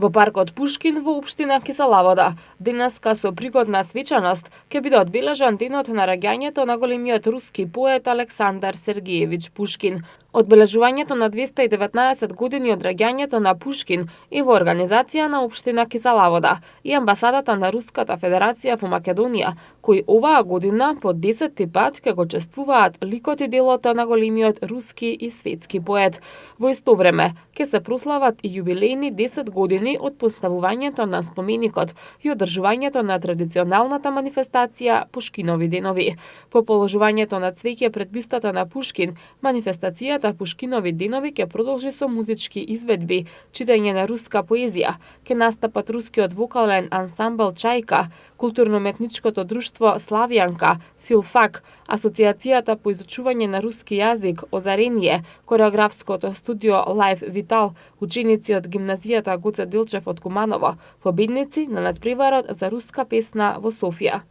Во паркот Пушкин во општина Киселовода денеска со пригодна свечаност ќе биде одбележан денот на раѓањето на големиот руски поет Александар Сергеевич Пушкин. Одбележувањето на 219 години од раѓањето на Пушкин е во организација на општина Киселовода и амбасадата на Руската Федерација во Македонија, кои оваа година по 10-ти пат ќе го чествуваат ликот и делото на големиот руски и светски поет. Во исто време ќе се прослават и јубилејни 10 години од поставувањето на споменикот и одржувањето на традиционалната манифестација Пушкинови денови. По положувањето на цвеќе пред бистата на Пушкин, манифестацијата Пушкинови денови ќе продолжи со музички изведби, читање на руска поезија, ќе настапат рускиот вокален ансамбл Чајка, културно-уметничкото друштво Славјанка, Филфак, Асоциацијата по изучување на руски јазик Озарение, кореографското студио Лайф Витал, ученици од гимназијата Гоце Делчев од Куманово, победници на надпреварот за руска песна во Софија.